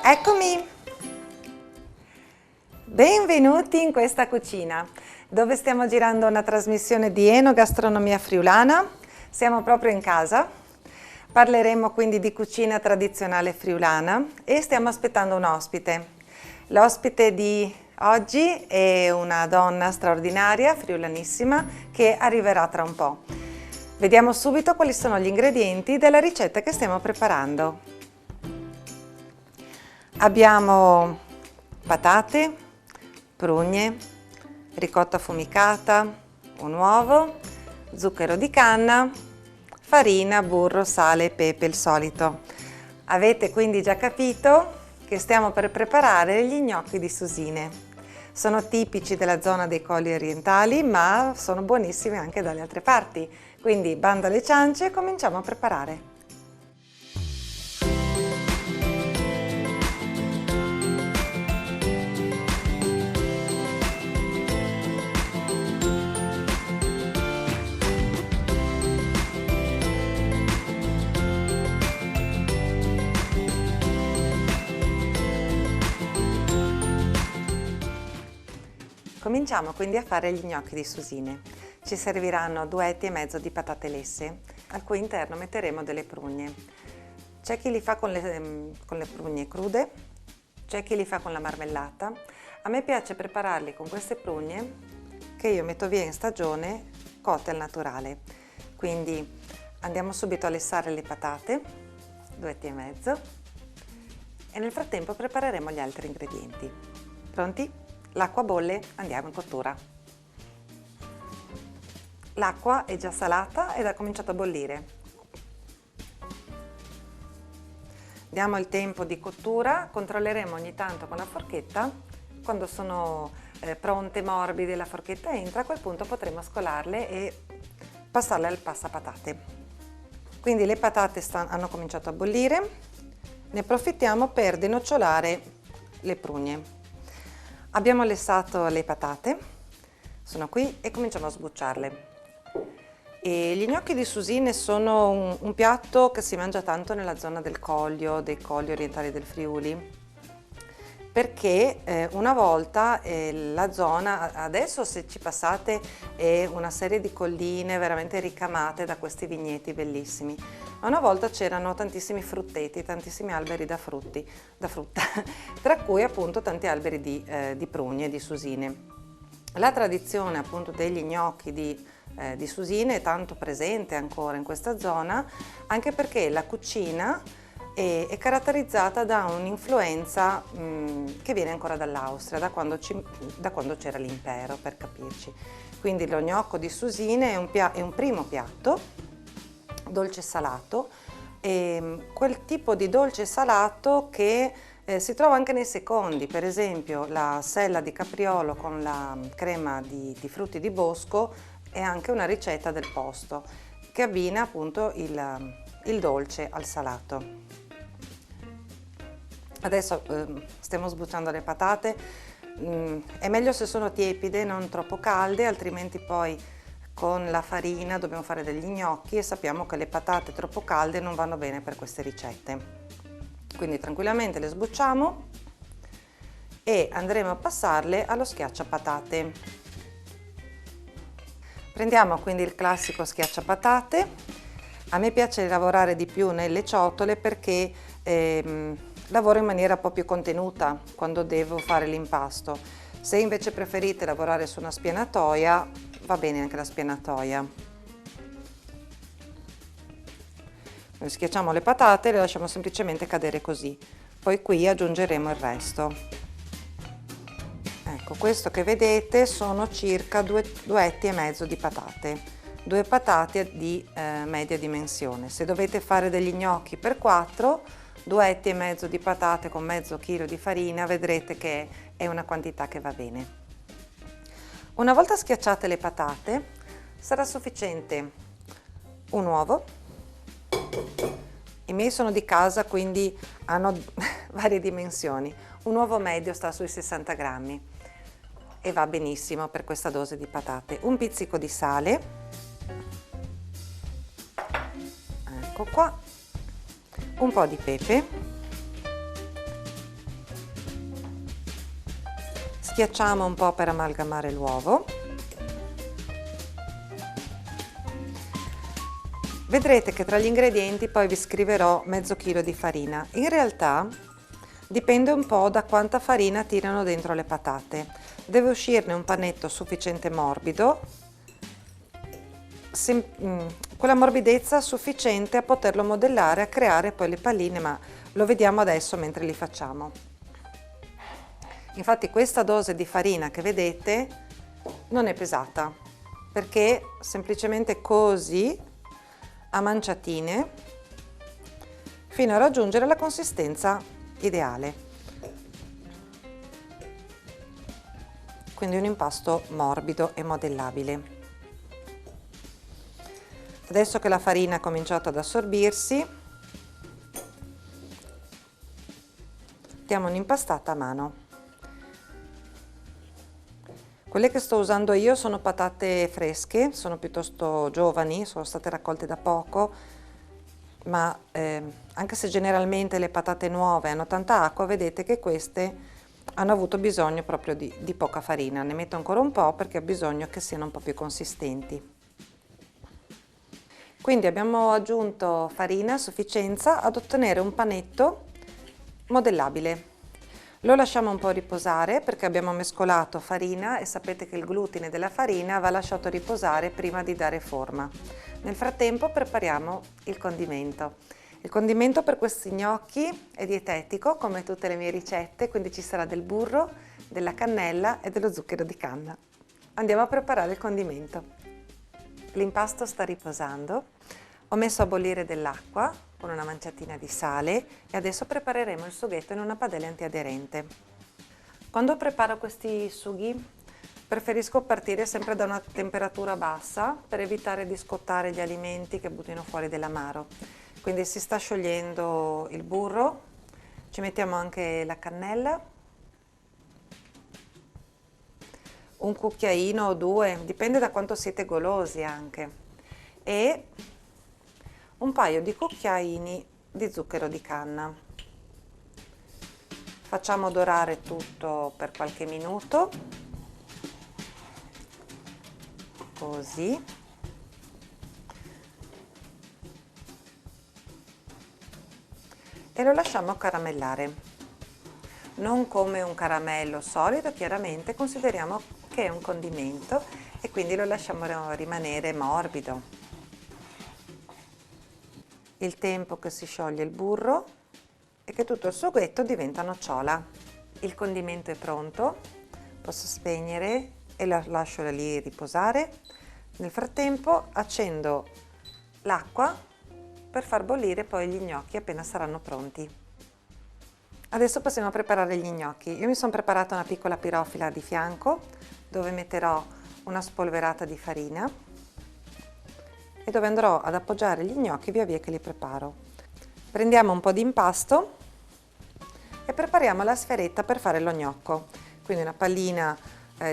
Eccomi! Benvenuti in questa cucina, dove stiamo girando una trasmissione di enogastronomia friulana. Siamo proprio in casa, parleremo quindi di cucina tradizionale friulana e stiamo aspettando un ospite. L'ospite di oggi è una donna straordinaria, friulanissima, che arriverà tra un po'. Vediamo subito quali sono gli ingredienti della ricetta che stiamo preparando. Abbiamo patate, prugne, ricotta affumicata, un uovo, zucchero di canna, farina, burro, sale e pepe, il solito. Avete quindi già capito che stiamo per preparare gli gnocchi di susine. Sono tipici della zona dei colli orientali, ma sono buonissimi anche dalle altre parti. Quindi bando alle ciance e cominciamo a preparare. Cominciamo quindi a fare gli gnocchi di susine. Ci serviranno 2 etti e mezzo di patate lesse, al cui interno metteremo delle prugne. C'è chi li fa con le prugne crude, c'è chi li fa con la marmellata. A me piace prepararli con queste prugne che io metto via in stagione, cotte al naturale. Quindi andiamo subito a lessare le patate, 2 etti e mezzo, e nel frattempo prepareremo gli altri ingredienti. Pronti? L'acqua bolle, andiamo in cottura. L'acqua è già salata ed ha cominciato a bollire. Diamo il tempo di cottura, controlleremo ogni tanto con la forchetta. Quando sono pronte, morbide, la forchetta entra, a quel punto potremo scolarle e passarle al passapatate. Quindi le patate hanno cominciato a bollire, ne approfittiamo per denocciolare le prugne. Abbiamo lessato le patate, sono qui, e cominciamo a sbucciarle. E gli gnocchi di susine sono un piatto che si mangia tanto nella zona del Coglio, dei colli orientali del Friuli, perché una volta la zona, adesso se ci passate, è una serie di colline veramente ricamate da questi vigneti bellissimi. Ma una volta c'erano tantissimi frutteti, tantissimi alberi da frutta, tra cui appunto tanti alberi di prugne, di susine. La tradizione appunto degli gnocchi di susine è tanto presente ancora in questa zona, anche perché la cucina è caratterizzata da un'influenza che viene ancora dall'Austria, da quando c'era l'impero, per capirci. Quindi lo gnocco di susine è un primo piatto dolce salato, quel tipo di dolce salato che si trova anche nei secondi, per esempio la sella di capriolo con la crema di frutti di bosco è anche una ricetta del posto che abbina appunto il dolce al salato. Adesso stiamo sbucciando le patate, è meglio se sono tiepide, non troppo calde, altrimenti poi con la farina dobbiamo fare degli gnocchi e sappiamo che le patate troppo calde non vanno bene per queste ricette. Quindi tranquillamente le sbucciamo e andremo a passarle allo schiacciapatate. Prendiamo quindi il classico schiacciapatate. A me piace lavorare di più nelle ciotole perché lavoro in maniera un po' più contenuta quando devo fare l'impasto. Se invece preferite lavorare su una spianatoia, va bene anche la spianatoia. Noi schiacciamo le patate e le lasciamo semplicemente cadere così. Poi qui aggiungeremo il resto. Ecco, questo che vedete sono circa 2 etti e mezzo di patate. 2 patate di media dimensione. Se dovete fare degli gnocchi per 4, 2 etti e mezzo di patate con mezzo chilo di farina, vedrete che è una quantità che va bene. Una volta schiacciate le patate, sarà sufficiente un uovo. I miei sono di casa, quindi hanno varie dimensioni. Un uovo medio sta sui 60 grammi e va benissimo per questa dose di patate. Un pizzico di sale, ecco qua, un po' di pepe, Schiacciamo un po' per amalgamare l'uovo. Vedrete che tra gli ingredienti poi vi scriverò mezzo chilo di farina. In realtà dipende un po' da quanta farina tirano dentro le patate. Deve uscirne un panetto sufficiente morbido, con la morbidezza sufficiente a poterlo modellare, a creare poi le palline, ma lo vediamo adesso mentre li facciamo. Infatti questa dose di farina che vedete non è pesata, perché semplicemente così a manciatine fino a raggiungere la consistenza ideale. Quindi un impasto morbido e modellabile. Adesso che la farina ha cominciato ad assorbirsi, diamo un'impastata a mano. Quelle che sto usando io sono patate fresche, sono piuttosto giovani, sono state raccolte da poco, ma anche se generalmente le patate nuove hanno tanta acqua, vedete che queste hanno avuto bisogno proprio di poca farina. Ne metto ancora un po' perché ho bisogno che siano un po' più consistenti. Quindi abbiamo aggiunto farina a sufficienza ad ottenere un panetto modellabile. Lo lasciamo un po' riposare perché abbiamo mescolato farina e sapete che il glutine della farina va lasciato riposare prima di dare forma. Nel frattempo prepariamo il condimento. Il condimento per questi gnocchi è dietetico come tutte le mie ricette, quindi ci sarà del burro, della cannella e dello zucchero di canna. Andiamo a preparare il condimento. L'impasto sta riposando, ho messo a bollire dell'acqua con una manciatina di sale e adesso prepareremo il sughetto in una padella antiaderente. Quando preparo questi sughi preferisco partire sempre da una temperatura bassa per evitare di scottare gli alimenti che buttino fuori dell'amaro. Quindi si sta sciogliendo il burro, ci mettiamo anche la cannella, un cucchiaino o due, dipende da quanto siete golosi anche, e un paio di cucchiaini di zucchero di canna. Facciamo dorare tutto per qualche minuto, così. E lo lasciamo caramellare. Non come un caramello solido, chiaramente, consideriamo che è un condimento e quindi lo lasciamo rimanere morbido. Il tempo che si scioglie il burro e che tutto il sughetto diventa nocciola. Il condimento è pronto, posso spegnere e lo lascio lì riposare. Nel frattempo accendo l'acqua per far bollire poi gli gnocchi appena saranno pronti. Adesso possiamo preparare gli gnocchi. Io mi sono preparata una piccola pirofila di fianco dove metterò una spolverata di farina e dove andrò ad appoggiare gli gnocchi via via che li preparo. Prendiamo un po' di impasto e prepariamo la sferetta per fare lo gnocco. Quindi una pallina,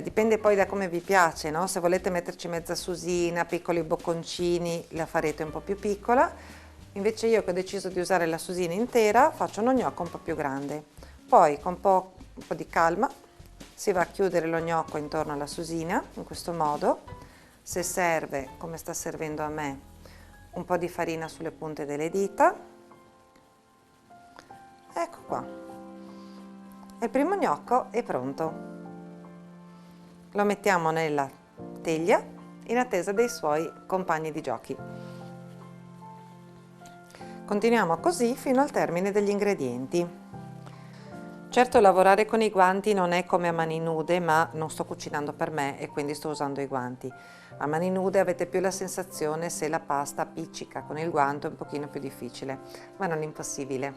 dipende poi da come vi piace, no? Se volete metterci mezza susina, piccoli bocconcini, la farete un po' più piccola. Invece io che ho deciso di usare la susina intera, faccio uno gnocco un po' più grande. Poi con un po' di calma si va a chiudere lo gnocco intorno alla susina, in questo modo. Se serve, come sta servendo a me, un po' di farina sulle punte delle dita. Ecco qua. Il primo gnocco è pronto. Lo mettiamo nella teglia in attesa dei suoi compagni di giochi. Continuiamo così fino al termine degli ingredienti. Certo, lavorare con i guanti non è come a mani nude, ma non sto cucinando per me e quindi sto usando i guanti. A mani nude avete più la sensazione se la pasta appiccica, con il guanto è un pochino più difficile, ma non impossibile.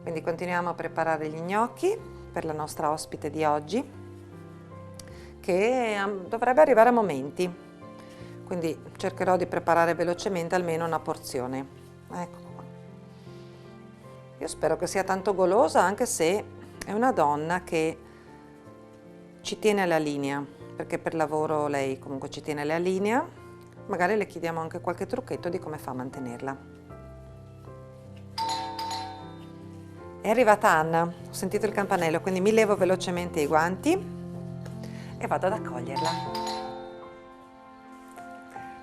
Quindi continuiamo a preparare gli gnocchi per la nostra ospite di oggi, che dovrebbe arrivare a momenti. Quindi cercherò di preparare velocemente almeno una porzione. Ecco. Io spero che sia tanto golosa, anche se è una donna che ci tiene alla linea, perché per lavoro lei comunque ci tiene alla linea. Magari le chiediamo anche qualche trucchetto di come fa a mantenerla. È arrivata Anna, ho sentito il campanello, quindi mi levo velocemente i guanti e vado ad accoglierla.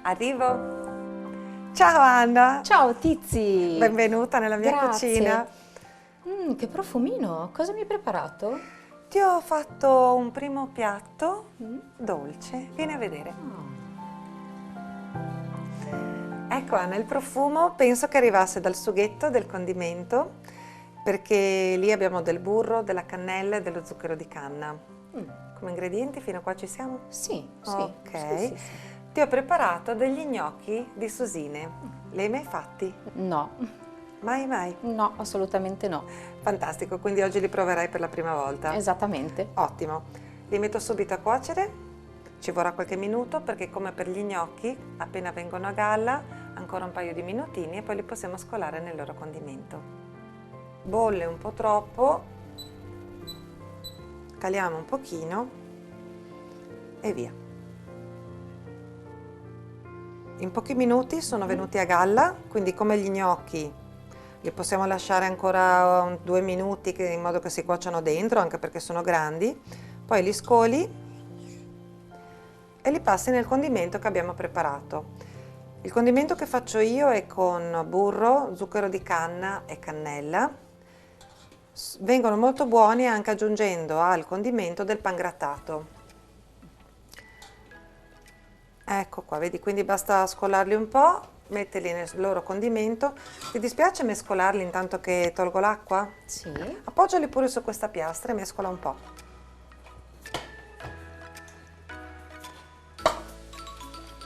Arrivo. Ciao Anna! Ciao Tizi! Benvenuta nella mia cucina. Che profumino! Cosa mi hai preparato? Ti ho fatto un primo piatto dolce, vieni a vedere. Ecco Anna, il profumo penso che arrivasse dal sughetto del condimento, perché lì abbiamo del burro, della cannella e dello zucchero di canna. Come ingredienti fino a qua ci siamo? Sì, Ok. sì. Ti ho preparato degli gnocchi di susine. Li hai mai fatti? No, Mai? no, assolutamente no. Fantastico, quindi oggi li proverai per la prima volta. Esattamente. Ottimo. Li metto subito a cuocere. Ci vorrà qualche minuto perché come per gli gnocchi, appena vengono a galla, ancora un paio di minutini e poi li possiamo scolare nel loro condimento. Bolle un po' troppo, caliamo un pochino e via. In pochi minuti sono venuti a galla, quindi come gli gnocchi li possiamo lasciare ancora 2 minuti in modo che si cuociano dentro, anche perché sono grandi, poi li scoli e li passi nel condimento che abbiamo preparato. Il condimento che faccio io è con burro, zucchero di canna e cannella. Vengono molto buoni anche aggiungendo al condimento del pangrattato. Ecco qua, vedi, quindi basta scolarli un po', metterli nel loro condimento. Ti dispiace mescolarli intanto che tolgo l'acqua? Sì. Appoggiali pure su questa piastra e mescola un po'.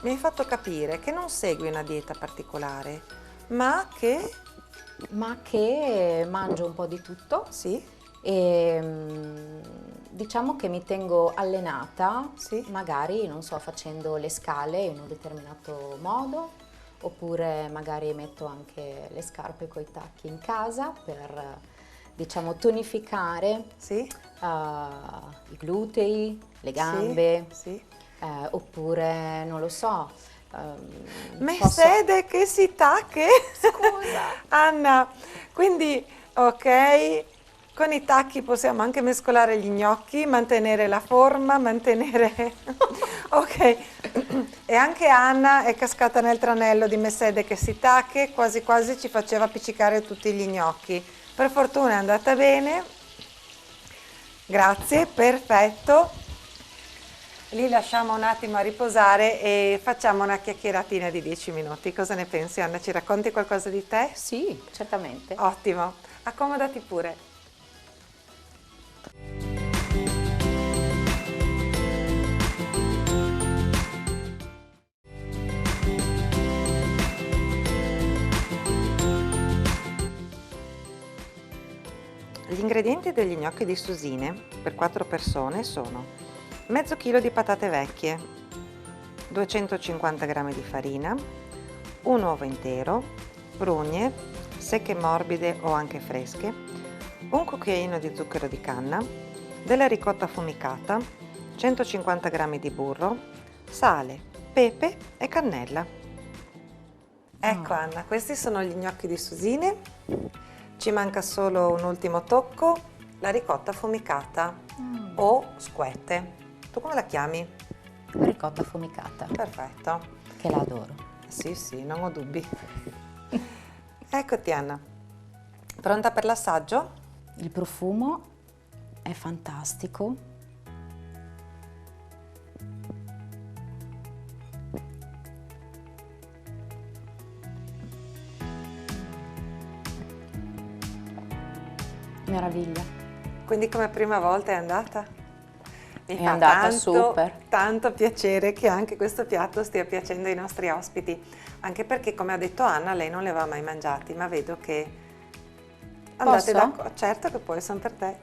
Mi hai fatto capire che non segui una dieta particolare, ma che mangio un po' di tutto sì, e diciamo che mi tengo allenata, sì. magari, non so, facendo le scale in un determinato modo, oppure magari metto anche le scarpe coi tacchi in casa per, diciamo, tonificare Sì, i glutei, le gambe. sì. Oppure, non lo so, Mercedes che si tacche? Scusa. Anna, quindi ok, con i tacchi possiamo anche mescolare gli gnocchi, mantenere la forma, mantenere... Ok, e anche Anna è cascata nel tranello di Mercedes che si tacche, quasi quasi ci faceva appiccicare tutti gli gnocchi. Per fortuna è andata bene, grazie, perfetto. Li lasciamo un attimo a riposare e facciamo una chiacchieratina di 10 minuti. Cosa ne pensi, Anna? Ci racconti qualcosa di te? Sì, certamente. Ottimo, accomodati pure. Gli ingredienti degli gnocchi di susine per 4 persone sono mezzo chilo di patate vecchie, 250 g di farina, un uovo intero, prugne, secche morbide o anche fresche, un cucchiaino di zucchero di canna, della ricotta affumicata, 150 g di burro, sale, pepe e cannella. Ecco Anna, questi sono gli gnocchi di susine. Ci manca solo un ultimo tocco, la ricotta affumicata o squette. Tu come la chiami? Ricotta affumicata, Perfetto. che la adoro. Sì, non ho dubbi. Eccoti Anna. Pronta per l'assaggio? Il profumo è fantastico. Meraviglia. Quindi come prima volta è andata? Mi È fa andata super. tanto piacere che anche questo piatto stia piacendo ai nostri ospiti, anche perché come ha detto Anna lei non li aveva mai mangiati, ma vedo che andate Posso? d'accordo. Certo che puoi, sono per te.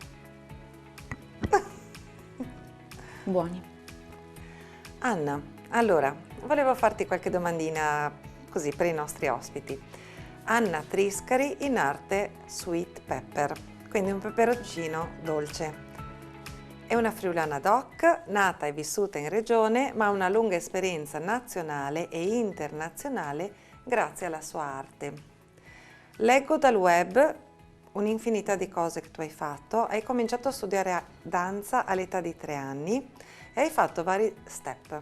Buoni. Anna, allora, volevo farti qualche domandina così per i nostri ospiti. Anna Triscari, in arte Sweet Pepper, quindi un peperoncino dolce. È una friulana doc, nata e vissuta in regione, ma ha una lunga esperienza nazionale e internazionale grazie alla sua arte. Leggo dal web un'infinità di cose che tu hai fatto. Hai cominciato a studiare danza all'età di 3 anni e hai fatto vari step,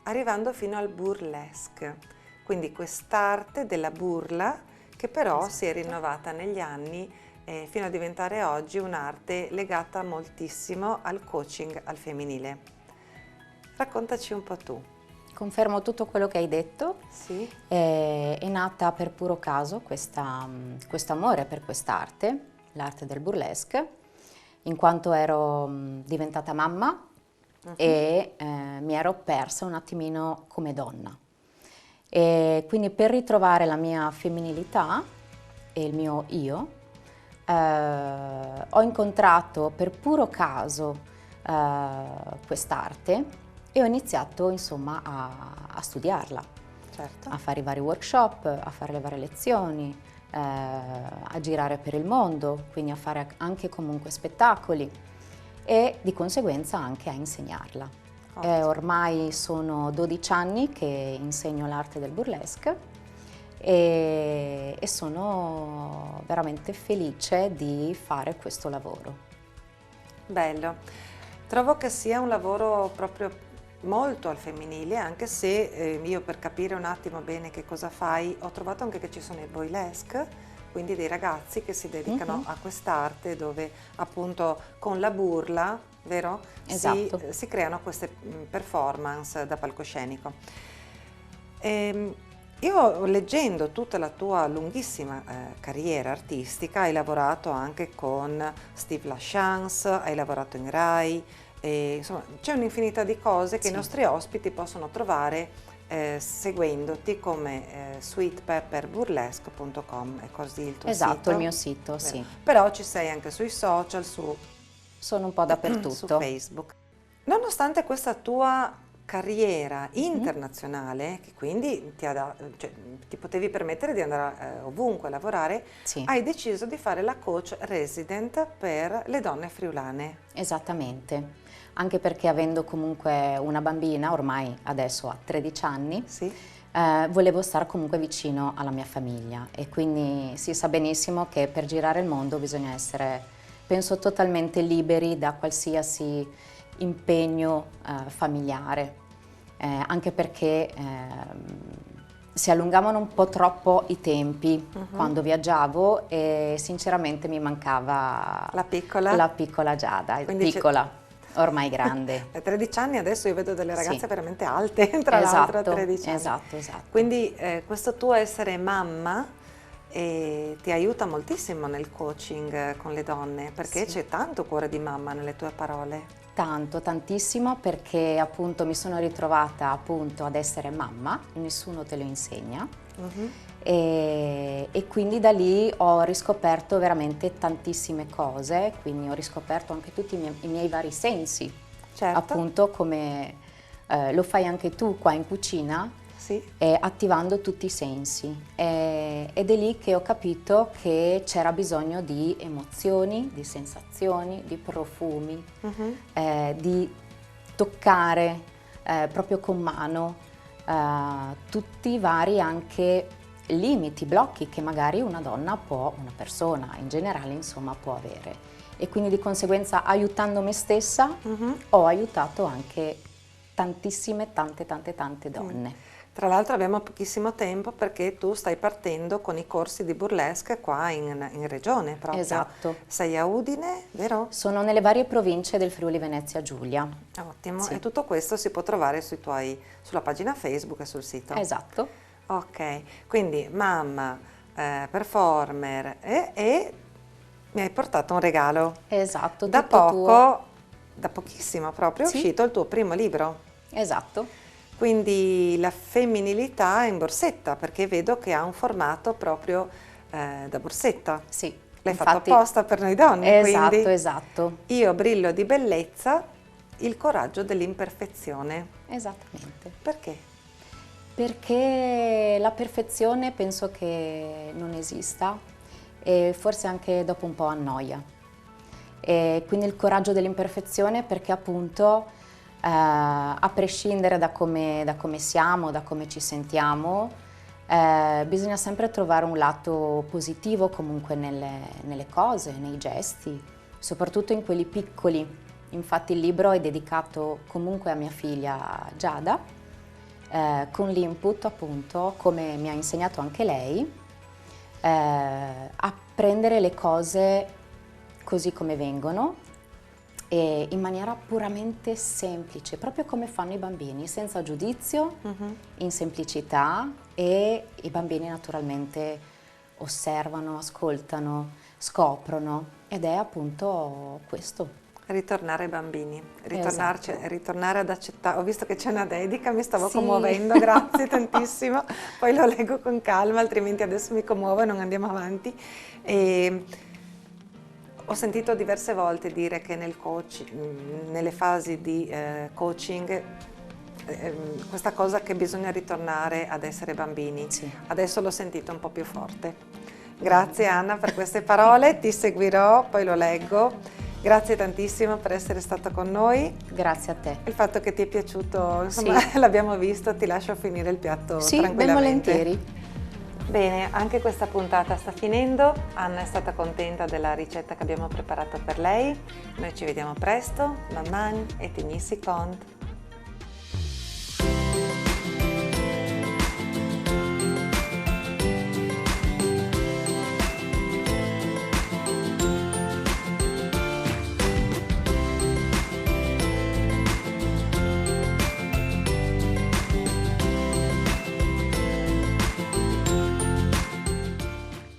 arrivando fino al burlesque, quindi quest'arte della burla che però si è Esatto. rinnovata negli anni fino a diventare oggi un'arte legata moltissimo al coaching al femminile. Raccontaci un po' tu. Confermo tutto quello che hai detto. Sì? È nata per puro caso questo amore per quest'arte, l'arte del burlesque, in quanto ero diventata mamma e mi ero persa un attimino come donna. E quindi per ritrovare la mia femminilità e il mio io, ho incontrato per puro caso quest'arte e ho iniziato insomma a studiarla, Certo. a fare i vari workshop, a fare le varie lezioni, a girare per il mondo, quindi a fare anche comunque spettacoli e di conseguenza anche a insegnarla. Ottimo. Ormai sono 12 anni che insegno l'arte del burlesque e sono veramente felice di fare questo lavoro. Bello. Trovo che sia un lavoro proprio molto al femminile, anche se io per capire un attimo bene che cosa fai, ho trovato anche che ci sono i boylesque, quindi dei ragazzi che si dedicano a quest'arte dove appunto con la burla, vero? Esatto. Si creano queste performance da palcoscenico. Io leggendo tutta la tua lunghissima carriera artistica, hai lavorato anche con Steve Lachance, hai lavorato in Rai, insomma c'è un'infinità di cose che i nostri ospiti possono trovare seguendoti come sweetpepperburlesque.com, è così il tuo sito? Esatto, il mio sito, Vero. sì. Però ci sei anche sui social, Sono un po' su dappertutto. Facebook. Nonostante questa tua carriera internazionale, che quindi cioè, ti potevi permettere di andare ovunque a lavorare, Sì. hai deciso di fare la coach resident per le donne friulane. Esattamente, anche perché avendo comunque una bambina, ormai adesso ha 13 anni, Sì? volevo stare comunque vicino alla mia famiglia e quindi si sa benissimo che per girare il mondo bisogna essere, penso, totalmente liberi da qualsiasi impegno familiare, anche perché si allungavano un po' troppo i tempi quando viaggiavo e sinceramente mi mancava La piccola? la piccola Giada, Quindi piccola, ormai grande. A 13 anni adesso io vedo delle ragazze Sì. veramente alte, tra l'altro a Esatto, 13 anni. esatto. Quindi questo tuo essere mamma ti aiuta moltissimo nel coaching con le donne, perché Sì. c'è tanto cuore di mamma nelle tue parole. Tanto, tantissimo, perché appunto mi sono ritrovata appunto ad essere mamma, nessuno te lo insegna e quindi da lì ho riscoperto veramente tantissime cose, quindi ho riscoperto anche tutti i miei vari sensi, Certo. appunto come lo fai anche tu qua in cucina, Sì. attivando tutti i sensi ed è lì che ho capito che c'era bisogno di emozioni, di sensazioni, di profumi, di toccare proprio con mano tutti i vari anche limiti, blocchi che magari una donna può, una persona in generale insomma può avere e quindi di conseguenza aiutando me stessa ho aiutato anche tantissime, tante donne. Tra l'altro abbiamo pochissimo tempo perché tu stai partendo con i corsi di burlesque qua in regione proprio. Esatto. Sei a Udine, vero? Sono nelle varie province del Friuli Venezia Giulia. Ottimo, Sì. e tutto questo si può trovare sulla pagina Facebook e sul sito. Esatto. Ok, quindi mamma, performer e mi hai portato un regalo. Esatto, Da tutto poco, tuo. da pochissimo proprio, è Sì. uscito il tuo primo libro. Esatto. Quindi la femminilità in borsetta, perché vedo che ha un formato proprio da borsetta. Sì. L'hai fatto apposta per noi donne, Esatto, quindi esatto. io brillo di bellezza, il coraggio dell'imperfezione. Esattamente. Perché? Perché la perfezione penso che non esista e forse anche dopo un po' annoia. E quindi il coraggio dell'imperfezione perché appunto a prescindere da come siamo, da come ci sentiamo, Bisogna sempre trovare un lato positivo comunque nelle cose, nei gesti, soprattutto in quelli piccoli. Infatti il libro è dedicato comunque a mia figlia Giada, con l'input appunto, come mi ha insegnato anche lei, a prendere le cose così come vengono e in maniera puramente semplice, proprio come fanno i bambini, senza giudizio, in semplicità, e i bambini naturalmente osservano, ascoltano, scoprono, ed è appunto questo. Ritornare bambini, Esatto. ritornare ad accettare. Ho visto che c'è una dedica, mi stavo Sì. commuovendo, grazie tantissimo. Poi lo leggo con calma, altrimenti adesso mi commuovo e non andiamo avanti. E ho sentito diverse volte dire che nelle fasi di coaching, questa cosa che bisogna ritornare ad essere bambini. Sì. Adesso l'ho sentito un po' più forte. Grazie Anna per queste parole, ti seguirò, poi lo leggo. Grazie tantissimo per essere stata con noi. Grazie a te. Il fatto che ti è piaciuto, insomma, Sì. l'abbiamo visto, ti lascio finire il piatto Sì, ben tranquillamente. volentieri. Bene, anche questa puntata sta finendo. Anna è stata contenta della ricetta che abbiamo preparato per lei. Noi ci vediamo presto. Maman et Tennis Compte.